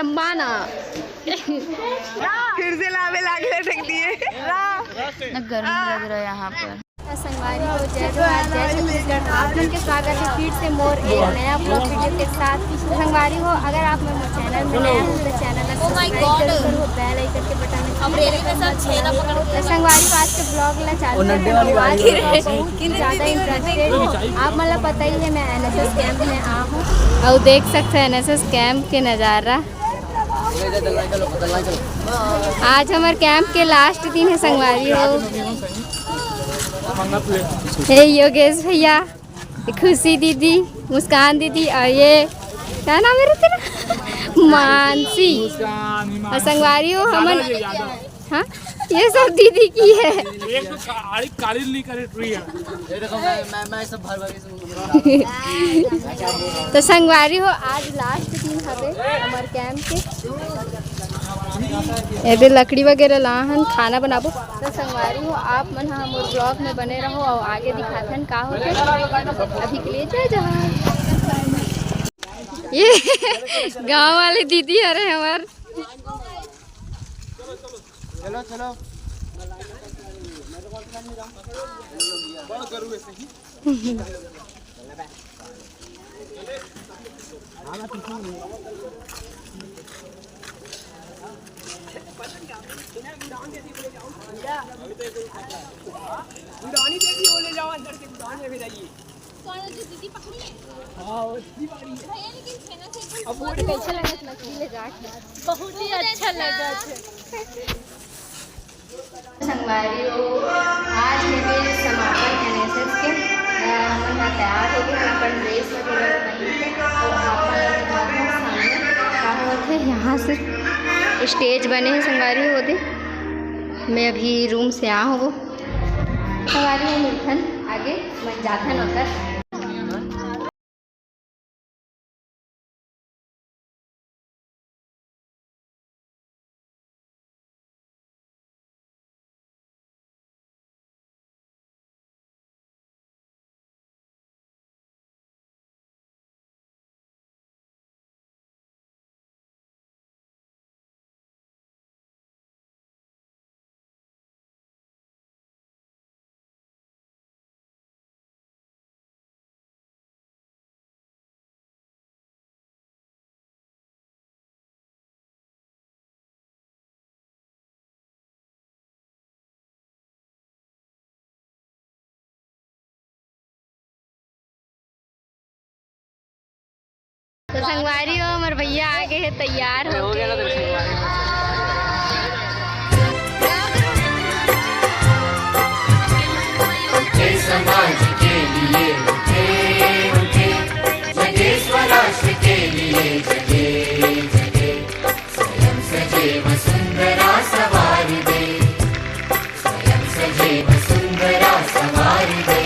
चंबाना फिर से लावे लागले रख दिए ना गर्मी लग रहा है यहाँ पर। संगवारी हो जय जोहार जय छत्तीसगढ़। आप लोग के स्वागत है फिर से मोर एक नया ब्लॉग वीडियो के साथ। संगवारी हो अगर आप मेरे चैनल में नए हो तो चैनल को सब्सक्राइब करो, बेल आइकन के बटन में तो संगवारी हो आज के ब्लॉग ला चालू करते हैं। बहुत ज़्यादा इंटरेस्टेड आप मतलब पता ही है मैं NSS कैंप में आ हूँ और देख सकते हैं NSS कैंप के नज़ारा। आज हमारे कैंप के लास्ट दिन है संगवारी हो। हे योगेश भैया, खुशी दीदी, मुस्कान दीदी और ये क्या नाम है तेरा मानसी और संगवारी हो हमन। हाँ ये सब दीदी की है। तो संगवारी हो आज लास्ट दिन हवे हमारे कैंप के। ये लकड़ी वगैरह लाहन खाना बनाबो तो संगवारी हो आप मन हमारे ब्लॉग में बने रहो और आगे दिखाथन का होते अभी के लिए जय जोहार। ये गांव वाले दीदी अरे हमार चलो चलो बोले जाओ अंदर से भी जाइए। दीदी पकड़ी है अब कैसा लगा मछली ले जाके बहुत ही अच्छा लगा। संगवारी हो आज है मेरे समापन NSS के हम यहाँ तैयार हो गए अपन ड्रेस वगैरह पहन के और सामने यहाँ से स्टेज बने हैं संगवारी होते। मैं अभी रूम से आ हूँ संगवारी हो मिलथन आगे मैं जाथन होकर। तो संगवारी हो हमारे भैया आगे है तैयार हो गए। समाज के लिए उठे उठे जगे स्वराष्ट्र के लिए जगे जगे स्वयं सजे वसुंधरा सवार दे स्वयं सजे वसुंधरा सवार दे।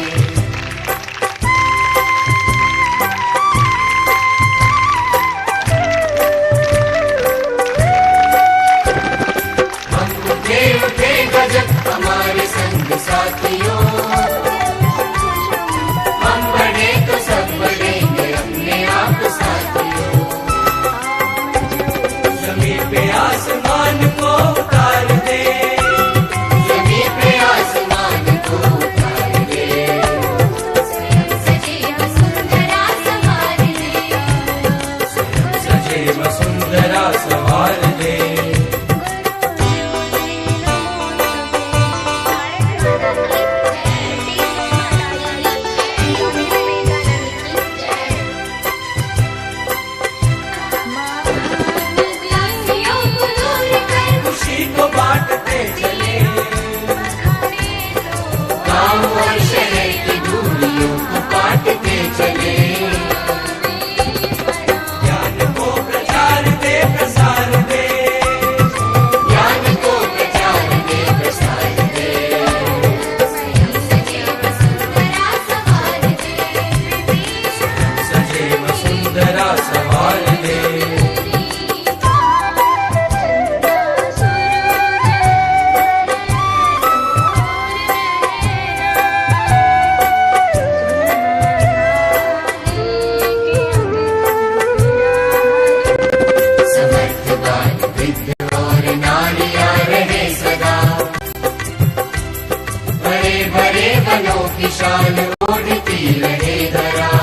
दुश्मनों की शान ओढ़ती रहे धरा।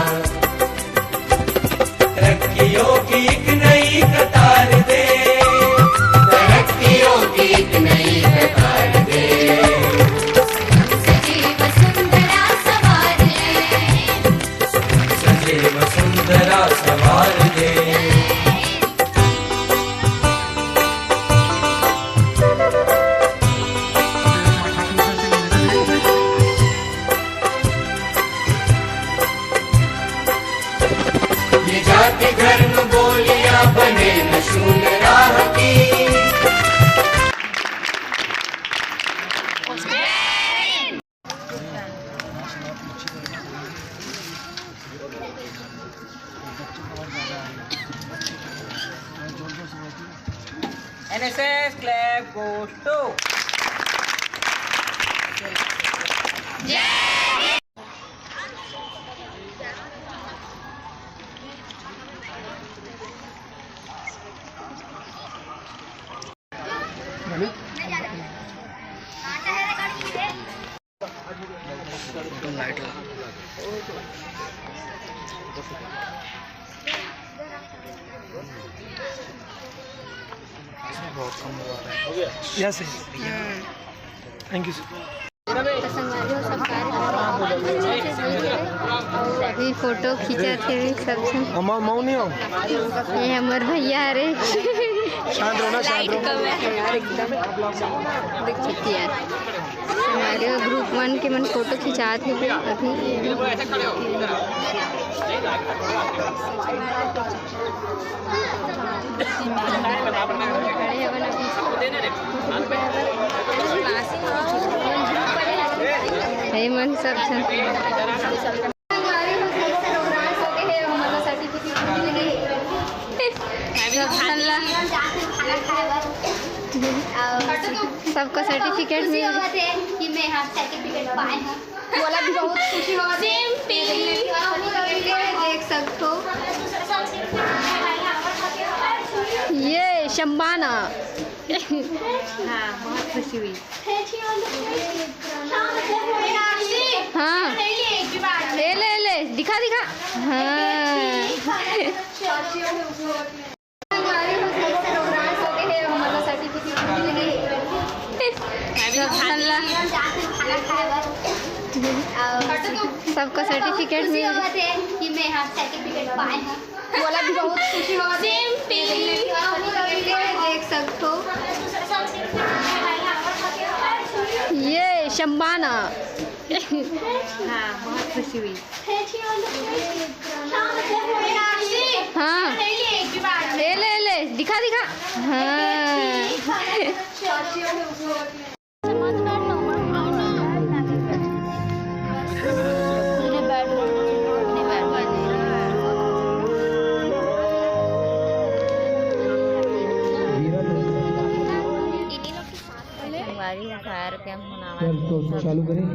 तरक्कियों की एक नई कतार दे, तरक्कियों की एक नई कतार दे। सजीव सुंदरा सवार ले, सजे वसुंधरा सवार दे। ये जाति धर्म बोलियां बने नशूल राह की। NSS Club goes to yes thank you sir. अभी फोटो खींचा थे सब जन। मऊ नहीं हो ये हमारे भैया रे शांत रहो ना, शांत रहो। देख सकती है हमारे ग्रुप 1 के मन फोटो खिंचाते थे अभी। हे मन सब सबको सर्टिफिकेट मिल कि मैं यहाँ सर्टिफिकेट पाए बोला भी बहुत खुशी हो। देख सकते हो ये शम्बाना। हाँ बहुत खुशी हुई। हाँ ले दिखा हाँ सबको सर्टिफिकेट मिल कि मैं यहाँ सर्टिफिकेट पाए बोला भी बहुत खुशी हो। देख सकते हो ये शम्बाना। हाँ बहुत खुशी हुई। हाँ ले दिखा हाँ फायर कैंप तो चालू करें।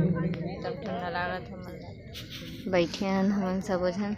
तब ठंडा लगा था बैठे हैं हम सब जन।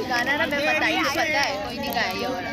गाना ना मैं बताई पता है कोई नहीं गाया और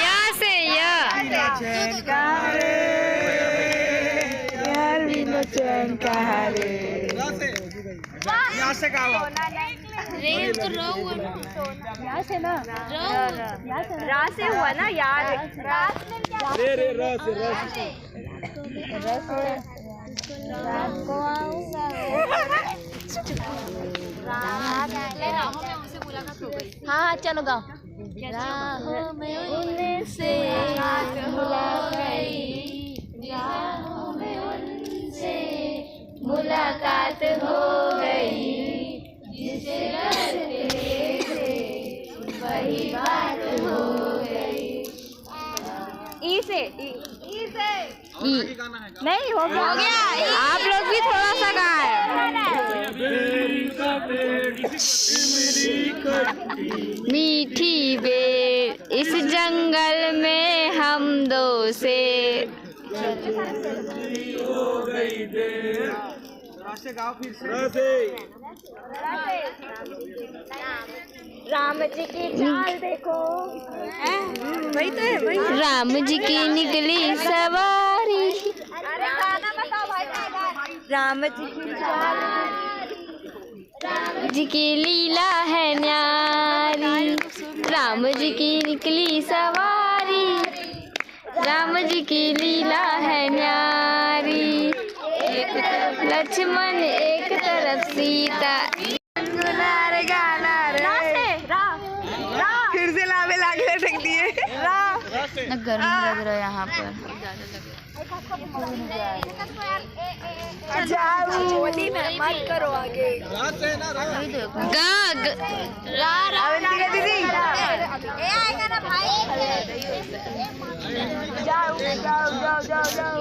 या से चैन कहाँ रे। यहाँ से कहा रे तो यहाँ से ना रा से हुआ ना यार। रे रे र से हाँ चलो गाओ। राहों में उनसे मुलाकात हो गई, जिसे डरते थे वही बात हो गई। ई से नहीं हो गया। आप लोग भी थोड़ा सा गाएं। मीठी बेर इस जंगल में हम दो से राम जी की चाल देखो। वही तो है वही। राम जी की निकली सवारी। राम जी की चाल, राम जी की लीला है न्यारी। राम जी की निकली सवारी, राम जी की लीला है न्यारी। एक तरफ लक्ष्मण एक तरफ सीता। फिर से लावे लागे फेंक दिए। ना गर्मी लग रहा है यहाँ पर। होली में मत करो आगे। दीदी जाओ जाओ जाओ जाओ जाओ।